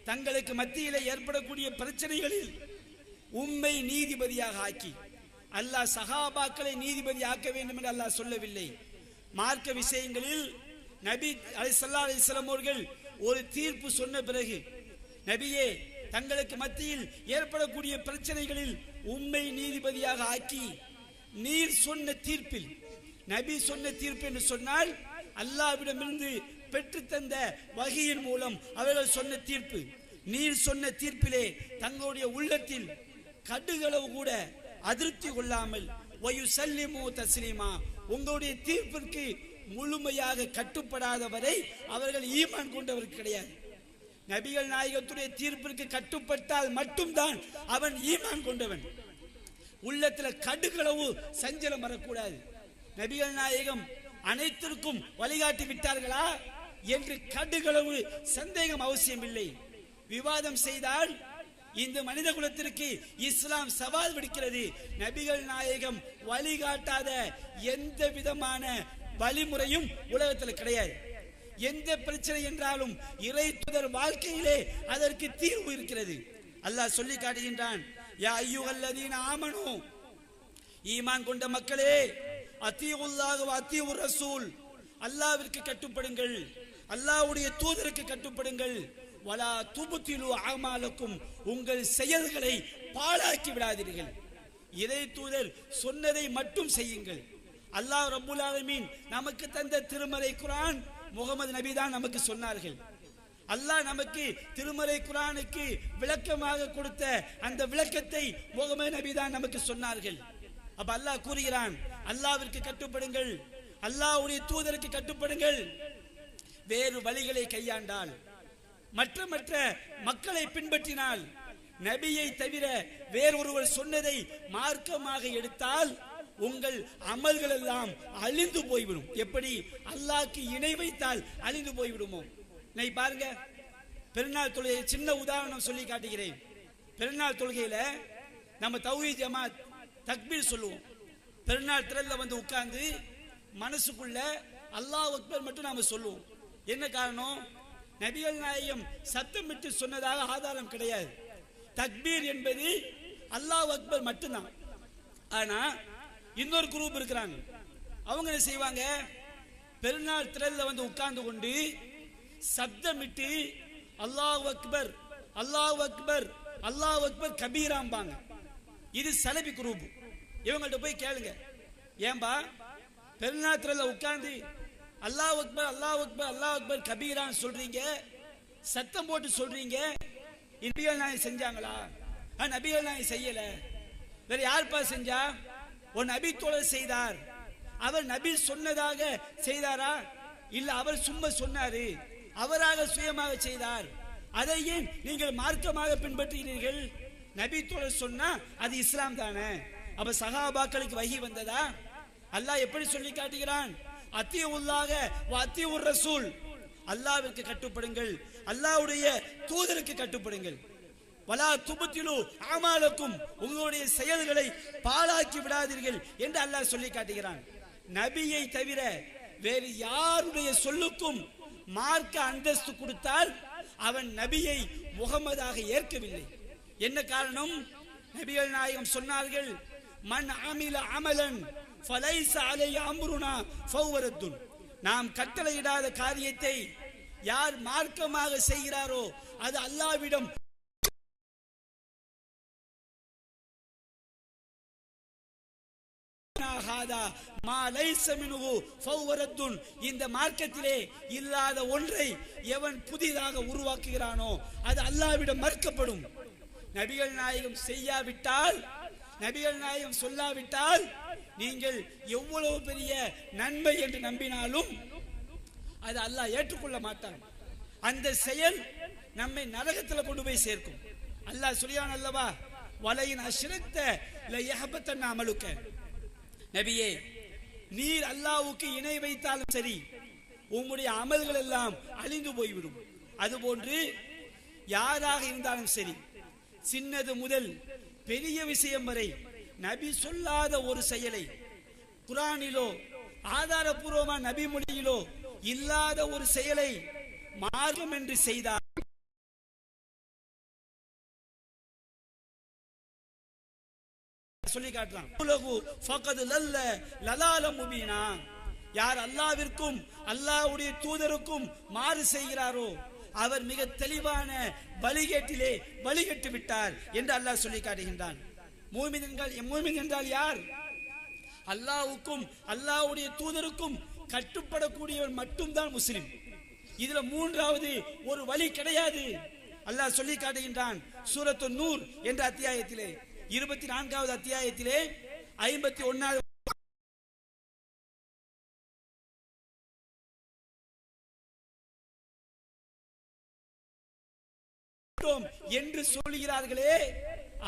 தங்களுக்கு மத்தியிலே ஏற்படக்கூடிய பிரச்சனைகளில் உம்மை நீதிபதியாக ஆக்கி. அல்லாஹ் சஹாபாக்களை நீதிபதி ஆக்க வேண்டும் என்று அல்லாஹ் சொல்லவில்லை. மார்க்க விஷயங்களில் நபி ஸல்லல்லாஹு அலைஹி வஸல்லம் அவர்கள் ஒரு தீர்ப்பு சொன்ன பிறகு, நபியே தங்களுக்கு மத்தியில் ஏற்படக்கூடிய பிரச்சனைகளில் உம்மை நீதிபதியாக ஆக்கி, நீர் சொன்ன தீர்ப்பில், நபி சொன்ன தீர்ப்பு என்று சொன்னால் அல்லாஹ்விடமிருந்து பெற்று தந்த வஹியின் மூலம் அவர்கள் சொன்ன தீர்ப்பு, நீர் சொன்ன தீர்ப்பிலே தங்களுடைய உள்ளத்தில் கடுகளவு கூட அதிருப்தி கொள்ளாமல் வயுசல்லிமு தஸ்லீமா, உங்களுடைய தீர்ப்பிற்கு முழுமையாக கட்டுப்படாதவரை அவர்கள் ஈமான் கொண்டவர் கிடையாது. நபிகள் நாயகத்துடைய தீர்ப்பிற்கு கட்டுப்பட்டால் மட்டும்தான் அவன் ஈமான் கொண்டவன். உள்ளத்துல கடுகளவு சஞ்சலம் வரக்கூடாது. நபிகள் நாயகம் அனைத்திற்கும் வழிகாட்டி விட்டார்களா என்று கடுகளவு சந்தேகம் அவசியம் இல்லை. விவாதம் செய்தால் இந்த மனித குலத்திற்கு இஸ்லாம் சவால் விடுக்கிறது. நபிகள் நாயகம் வழிகாட்டாத எந்த விதமான வழிமுறையும் உலகத்தில் கிடையாது. எந்த பிரச்சனை என்றாலும் இறை தூதர் வாழ்க்கையிலே அதற்கு தீர்வு இருக்கிறது. அல்லாஹ் சொல்லி காட்டுகின்றான், யா அய்யுஹல்லதீன ஆமனூ, ஈமான் கொண்ட மக்களே, அத்தீஉல்லாஹ வ அத்தீஉர் ரசூல், அல்லாஹ்விற்கு கட்டுப்படுங்கள், அல்லாஹ்வுடைய தூதருக்கு கட்டுப்படுங்கள். வலா துப்திலு அமாலக்கும், உங்கள் செயல்களை பாழாக்கி விடாதீர்கள். இறை தூதர் சொன்னதை மட்டும் செய்யுங்கள். அல்லாஹ் ரப்புல் ஆலமீன் நமக்கு தந்த திருமறை குர்ஆன் முகமது நபி தான் நமக்கு சொன்னார்கள். அல்லாஹ் நமக்கு திருமறை குர்ஆனுக்கு விளக்கமாக கொடுத்த அந்த விளக்கத்தை முகமது நபி தான் நமக்கு சொன்னார்கள். அப்ப அல்லாஹ் கூறுகிறான், அல்லாஹ்விற்கு கட்டுப்படுங்கள், அல்லாஹ்வுடைய தூதருக்கு கட்டுப்படுங்கள். வேறு வழிகளை கையாண்டால், மற்ற மக்களை பின்பற்றினால், நபியை தவிர வேறொருவர் சொன்னதை மார்க்கமாக எடுத்தால் உங்கள் அமல்கள் எல்லாம் அழிந்து போய்விடும். எப்படி அல்லாஹ்க்கு இணை வைத்தால் அழிந்து போய்விடுமோ? நீ பாருங்க, பெருநாள் தொழுகை சின்ன உதாரணம் சொல்லி காட்டுகிறேன். பெருநாள் தொழுகையில நம்ம தௌஹீத் ஜமாத் தக்பீர் சொல்லுவோம். பெருநாள் திரள்ல வந்து உட்கார்ந்து மனசுக்குள்ள அல்லாஹ் அக்பர் மட்டும் நாம சொல்லுவோம். என்ன காரணம்? நபிகள் நாயகம் சத்தமிட்டு சொன்னதாக ஆதாரம் கிடையாது. தக்பீர் என்பது அல்லாஹ் அக்பர் மட்டும்தான். ஆனா இன்னொரு குரூப் இருக்கிறாங்க, அவங்க என்ன செய்வாங்க? பெருநாள் திரள்ல வந்து உட்கார்ந்து கொண்டு சப்தமிட்டு அல்லாஹ் அக்பர் அல்லாஹ் அக்பர் அல்லாஹ் அக்பர் கபீராம்பாங்க. இது சலபி குரூப். இவங்கள்ட்ட போய் கேளுங்க, ஏன்பா பெருநாள் திரள்ல உட்கார்ந்து அல்லாஹ் அக்பர் அல்லாஹ் அக்பர் அல்லாஹ் அக்பர் கபீரான்னு சொல்றீங்க, சத்தம் போட்டு சொல்றீங்க, நபிகள் நாயகம் செஞ்சாங்களா? நபிகள் நாயகம் செய்யல. வேற யார்ப்பா செஞ்சா? ஒரு நபி தோழர் செய்தார். அவர் நபி சொன்னதாக செய்தாரா? இல்ல அவர் சும்மா சொன்னாரு, அவராக சுயமாக செய்தார். அதை ஏன் நீங்கள் மார்க்கமாக பின்பற்றுகிறீர்கள்? நபி தோழர் சொன்னா அது இஸ்லாம் தானே. அப்ப சஹாபாக்களுக்கு வஹி வந்ததா? அல்லாஹ் எப்படி சொல்லி காட்டுகிறான்? அத்தீஉல்லாஹ வ அத்தீஉர் ரசூல், அல்லாஹ்விற்கு கட்டுப்படுங்கள், அல்லாஹ்வுடைய தூதருக்கு கட்டுப்படுங்கள். வலா துப்திலு அமாலக்கும், உங்களுடைய செயல்களை பாழாக்கி விடாதீர்கள் என்று அல்லாஹ் சொல்லி காட்டுகிறான். நபியை தவிர வேறு யாருடைய சொல்லுக்கும் மார்க்க அந்தஸ்து கொடுத்தால் அவன் நபியை முகமதாக ஏற்கவில்லை. என்ன காரணம்? நபிகள் நாயகம் சொன்னார்கள், மன் அமில அமலன் ஃபலைஸ அலைஹி அம்ருனா ஃபௌவரத்துன், நாம் கட்டளையிடாத காரியத்தை யார் மார்க்கமாக செய்கிறாரோ அது அல்லாஹ்விடம் இந்த மார்க்கத்திலே இல்லாத ஒன்றை எவன் புதிதாக உருவாக்குகிறானோ அது அல்லாஹ்விடம் மறுக்கப்படும். நபிகள் நாயகம் செய்யாவிட்டால், நபிகள் நாயகம் சொல்லாவிட்டால் நீங்கள் எவ்வளவு பெரிய நன்மை என்று நம்பினாலும் அது அல்லாஹ் ஏற்றுக்கொள்ள மாட்டான். அந்த செயல் நம்மை நரகத்தில் கொண்டு போய் சேர்க்கும். அல்லாஹ் சொல்லியான் அல்லவா, வலையின் அஷ்ரக்த லயஹபத்தன் அமலுக்க, நபியே நீர் அல்லாஹ்வுக்கு இணை வைத்தாலும் சரி உம்முடைய அமல்கள் எல்லாம் அழிந்து போய்விடும். அதுபோன்று யாராக இருந்தாலும் சரி, சின்னது முதல் பெரிய விஷயம் வரை நபி சொல்லாத ஒரு செயலை, குர்ஆனிலோ ஆதாரபூர்வமான நபி மொழியிலோ இல்லாத ஒரு செயலை மார்க்கம் என்று செய்தார் சொல்லி காட்டுறான். யார் அல்லாஹ்விற்கும் அல்லாஹ்வுடைய தூதருக்கும் மாறு செய்கிறாரோ அவர் மிக தெளிவான வழிகேட்டிலே வழிகட்டு விட்டார் என்று அல்லாஹ் சொல்லி காட்டுகின்றான். மூமின் என்றால் யார்? அல்லாஹ்வுக்கும் அல்லாஹ்வுடைய தூதருக்கும் கட்டுப்படக்கூடியவர் மட்டும்தான் முஸ்லிம். இதுல மூன்றாவது ஒரு வழி கிடையாது. அல்லாஹ் சொல்லி காட்டுகின்றான் சூரத்து நூர் என்ற அத்தியாயத்திலே 24வது அத்தியாயத்திலே 51வது என்று சொல்கிறார்களே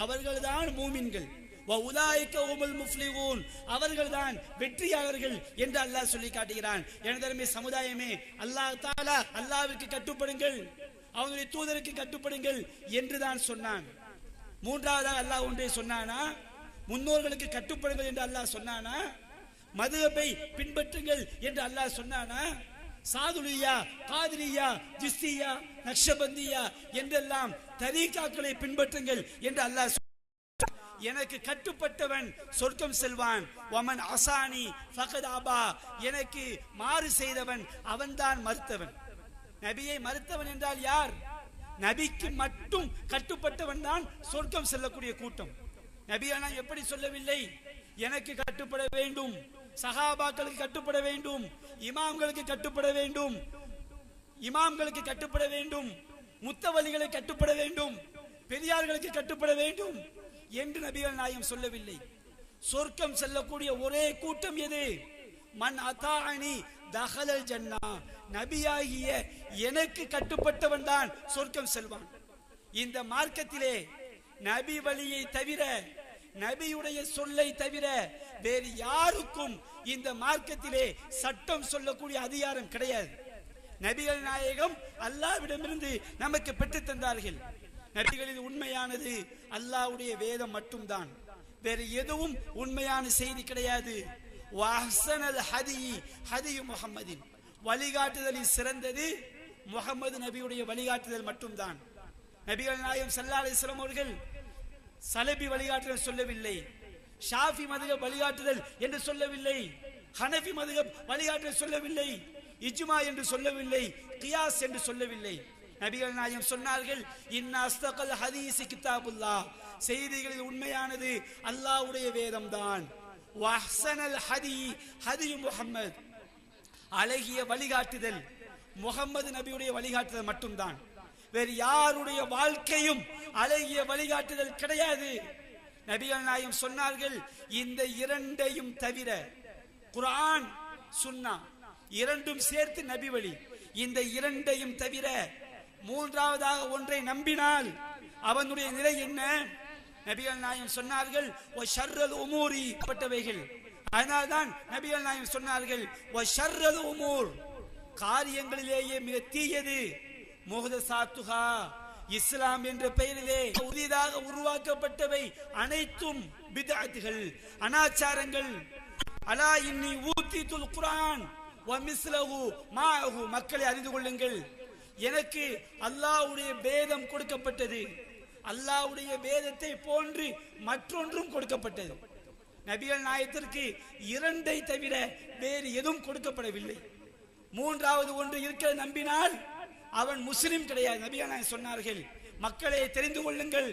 அவர்கள்தான் மூமின்கள். அவர்கள்தான் வெற்றியாளர்கள் என்று அல்லாஹ் சொல்லி காட்டுகிறான். எனதருமை சமுதாயமே, அல்லாஹ் தஆலா அல்லாஹ்விற்கு கட்டுப்படுங்கள், அவங்களுடைய தூதருக்கு கட்டுப்படுங்கள் என்றுதான் சொன்னான். மூன்றாவதாக அல்லாஹ் ஒன்றே சொன்னானா? முன்னோர்களுக்கு கட்டுப்படுங்கள் என்று அல்லாஹ் சொன்னானா? மதுஹபை பின்பற்றுங்கள் என்று அல்லாஹ் சொன்னானா? சாதுலியா, காதிரியா, ஜிஸ்தியா, நக்ஷபந்தியா என்றெல்லாம் தரீகாக்களை பின்பற்றுங்கள் என்று அல்லாஹ் எனக்கு கட்டுப்பட்டவன் சொர்க்கம் செல்வான். வமன் அசானி ஃபகத் அபா, எனக்கு மாறு செய்தவன் அவன்தான் மறுத்தவன். நபியை மறுத்தவன் என்றால் யார்? நபிக்கு மட்டும் கட்டுப்பட்டவன் தான் சொர்க்கம் செல்லக்கூடிய கூட்டம். நபியானா எப்படி சொல்லவில்லை? எனக்கு கட்டுப்பட வேண்டும், சஹாபாக்களுக்கு கட்டுப்பட வேண்டும், இமாம்களுக்கு கட்டுப்பட வேண்டும், இமாம்களுக்கு கட்டுப்பட வேண்டும், முத்தவலிகளுக்கு கட்டுப்பட வேண்டும், பெரியார்களுக்கு கட்டுப்பட வேண்டும் என்று நபிகள் நாயகம் சொல்லவில்லை. சொர்க்கம் செல்லக்கூடிய ஒரே கூட்டம் எது? மன் அதாஅனி தஹலல் ஜன்னா, நபியாகிய எனக்கு கட்டுப்பட்டவன் தான் சொர்க்கம் செல்வான். இந்த மார்க்கத்திலே நபி வழியை தவிர, நபியுடைய சொல்லை தவிர வேறு யாருக்கும் இந்த மார்க்கத்திலே சட்டம் சொல்லக்கூடிய அதிகாரம் கிடையாது. நபிகள் நாயகம் அல்லாஹ்விடமிருந்து நமக்கு பெற்றுத் தந்தார்கள். நபிகளில் உண்மையானது அல்லாஹ்வுடைய வேதம் மட்டும்தான், வேறு எதுவும் உண்மையான செய்தி கிடையாது. வஹ்ஸனல் ஹதி முஹம்மதின், வழிகாட்டுதலில் சிறந்தது முஹம்மது நபியுடைய வழிகாட்டுதல் மட்டும்தான். நபிகள் நாயகம் ஸல்லல்லாஹு அலைஹி வஸல்லம் அவர்கள் சலபி வழிகாட்டுதல் சொல்லவில்லை, ஷாஃபி மதுஹப் வழிகாட்டுதல் என்று சொல்லவில்லை, ஹனஃபி மதுஹப் வழிகாட்டுதல் சொல்லவில்லை, இஜ்மா என்று சொல்லவில்லை, கியாஸ் என்று சொல்லவில்லை. நபிகள் நாயகம் சொன்னார்கள், இன்னா அஸ்தகல் ஹதீஸ் கிதாபுல்லாஹ், செய்திகளில் உண்மையானது அல்லாஹ்வுடைய வேதம் தான். வஹ்ஸனல் ஹதி முஹம்மத், அழகிய வழிகாட்டுதல் முஹம்மது நபியுடைய வழிகாட்டுதல் மட்டும்தான். வேறு யாருடைய வாழ்க்கையும் அழகிய வழிகாட்டுதல் கிடையாது. நபிகள் நாயகம் சொன்னார்கள், இந்த இரண்டையும் தவிர, குர்ஆன் சுன்னா இரண்டும் சேர்த்து நபி வழி, இந்த இரண்டையும் தவிர மூன்றாவதாக ஒன்றை நம்பினால் அவனுடைய நிலை என்ன? நபிகள் நாயகம் சொன்னார்கள், வ ஷர்ரல் உமூரி, பட்டவைகள். அதனால்தான் நபிகள் நாயகம் சொன்னார்கள், வ ஷர்ரல் உமூர், காரியங்களிலேயே மிக தீயது முஹ்தஸாத்துஹா, இஸ்லாம் என்ற பெயரிலே புதிதாக உருவாக்கப்பட்டவை அனைத்தும் பித்அத்துகள், அனாச்சாரங்கள். அலா இன்னி ஊத்திதுல் குர்ஆன் வ மிஸ்லஹு மாஹு, மக்களை அறிந்து கொள்ளுங்கள், எனக்கு அல்லாஹ்வுடைய வேதம் கொடுக்கப்பட்டது, அல்லாஹ்வுடைய வேதத்தை போன்று மற்றொன்றும் கொடுக்கப்பட்டது. நபிகள் நாயகத்திற்கு இரண்டை தவிர வேறு எதுவும் கொடுக்கப்படவில்லை. மூன்றாவது ஒன்று இருக்க நம்பினால் அவன் முஸ்லிம் கிடையாது. நபிகள் நாயகம் சொன்னார்கள், மக்களை தெரிந்து கொள்ளுங்கள்,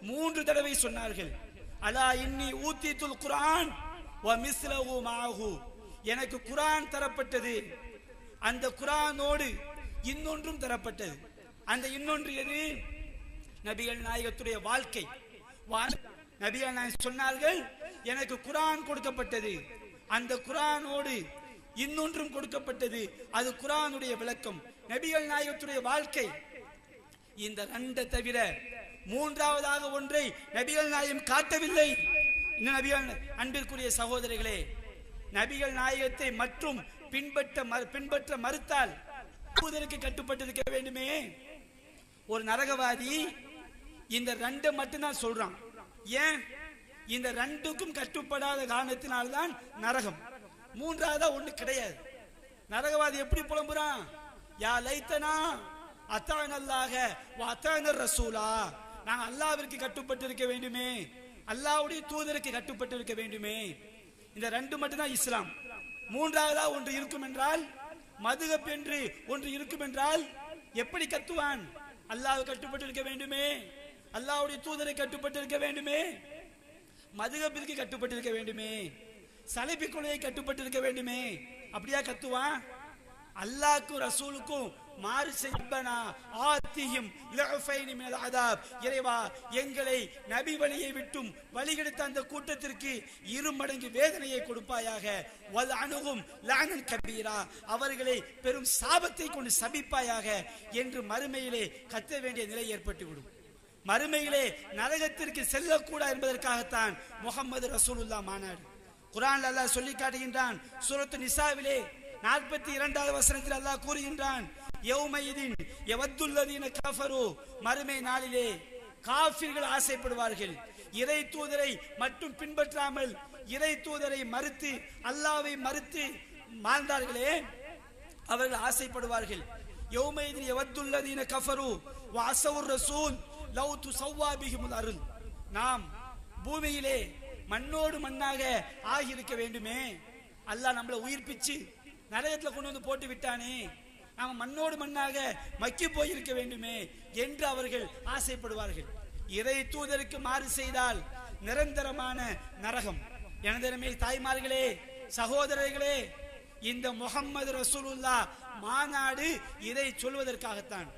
3 தடவை சொன்னார்கள், அலா இன்னி ஊத்திதுல் குர்ஆன் வ மிஸ்லஹு மாஹு, எனக்கு குர்ஆன் தரப்பட்டது, அந்த குர்ஆனோடு இன்னொன்றும் தரப்பட்டது. அந்த இன்னொன்று எது? நபிகள் நாயகத்துடைய வாழ்க்கை. நபிகள் நாயகம் சொன்னார்கள், எனக்கு குர்ஆன் கொடுக்கப்பட்டது, அந்த குர்ஆனோடு இன்னொன்றும் கொடுக்கப்பட்டது, அது குர்ஆனுடைய விளக்கம், நபிகள் நாயகத்துடைய வாழ்க்கை. இந்த 2 தவிர மூன்றாவதாக ஒன்றை நபிகள் நாயகம் காட்டவில்லை. நபிகள், அன்பிற்குரிய சகோதரிகளே, நபிகள் நாயகத்தை மற்றும் பின்பற்ற மறுத்தால் தூதருக்கு கட்டுப்பட்டிருக்க வேண்டுமே. ஒரு நரகவாதி இந்த 2 மட்டும்தான் சொல்றான். ஏன்? இந்த 2க்கும் கட்டுப்படாத காரணத்தினால்தான் நரகம். மூன்றாவதா ஒண்ணு கிடையாது. நரகவாதி எப்படி புலம்புறான்? யா லைத்தனா அத்தானல்லாஹ வ அத்தானர் ரசூலா, நாங்க அல்லாஹ்விற்கு கட்டுப்பட்டு இருக்க வேண்டுமே, அல்லாஹ்வுடைய தூதருக்கு கட்டுப்பட்டு இருக்க வேண்டுமே. இந்த ரெண்டு மட்டும்தான் இஸ்லாம். மூன்றாவதா ஒன்று இருக்கும் என்றால், மதுஹப் என்று ஒன்று இருக்கும் என்றால் எப்படி கத்துவான்? அல்லாஹ் கட்டுப்பட்டு இருக்க வேண்டுமே, அல்லாஹ்வுடைய தூதரை கட்டுப்பட்டு இருக்க வேண்டுமே, மதுஹபிற்கு கட்டுப்பட்டு இருக்க வேண்டுமே, சலபி கொள்கையை கட்டுப்பட்டு இருக்க வேண்டுமே. அப்படியா கத்துவான்? அல்லாஹ்க்கும் ரசூலுக்கும் மாறு செய்பனா ஆத்திஹிம் லஃபைனி மினல் அதாப். இறைவா, எங்களை நபி வழியை விட்டும் வழிகெடுத்த அந்த கூட்டத்திற்கு 2 மடங்கு வேதனையை கொடுப்பாயாக. வல் அனுகும் லானன் கபீரா, அவர்களை பெரும் சாபத்தை கொண்டு சபிப்பாயாக என்று மறுமையிலே கத்த வேண்டிய நிலை ஏற்பட்டுவிடும். மறுமையிலே நரகத்திற்கு செல்லக்கூடாது என்பதற்காகத்தான் முஹம்மது ரசூலுல்லாஹ் மாநாடு. குர்ஆன்ல அல்லாஹ் சொல்லி காட்டுகின்றான். சூரத்து நிசாவிலே 42வது வசனத்தில் அல்லாஹ் கூறுகின்றான், யௌமைதின் யவத்துல்லதீன கஃபரு, மறுமை நாளிலே காஃபிர்கள் ஆசைப்படுவார்கள். இறை தூதரை மட்டும் பின்பற்றாமல் இறை தூதரை மறுத்து அல்லாஹ்வை மறுத்து வாழ்ந்தார்களே, அவர்கள் ஆசைப்படுவார்கள். யௌமைதின் யவத்துல்லதீன கஃபரு வஅஸவுர் ரசூல் லவ் துஸவ்வா பிஹிமுல் அர்ள். நாம் பூமியிலே மண்ணோடு மண்ணாக ஆகியிருக்க வேண்டுமே, அல்லாஹ் நம்மளை உயிர்ப்பிச்சு நரகத்தில் கொண்டு வந்து போட்டு விட்டானே, நாம் மண்ணோடு மண்ணாக மக்கி போயிருக்க வேண்டுமே என்று அவர்கள் ஆசைப்படுவார்கள். இறை தூதருக்கு மாறு செய்தால் நிரந்தரமான நரகம். எனதருமை தாய்மார்களே, சகோதரர்களே, இந்த முஹம்மது ரசூலுல்லாஹ் மாநாடு இதை சொல்வதற்காகத்தான்.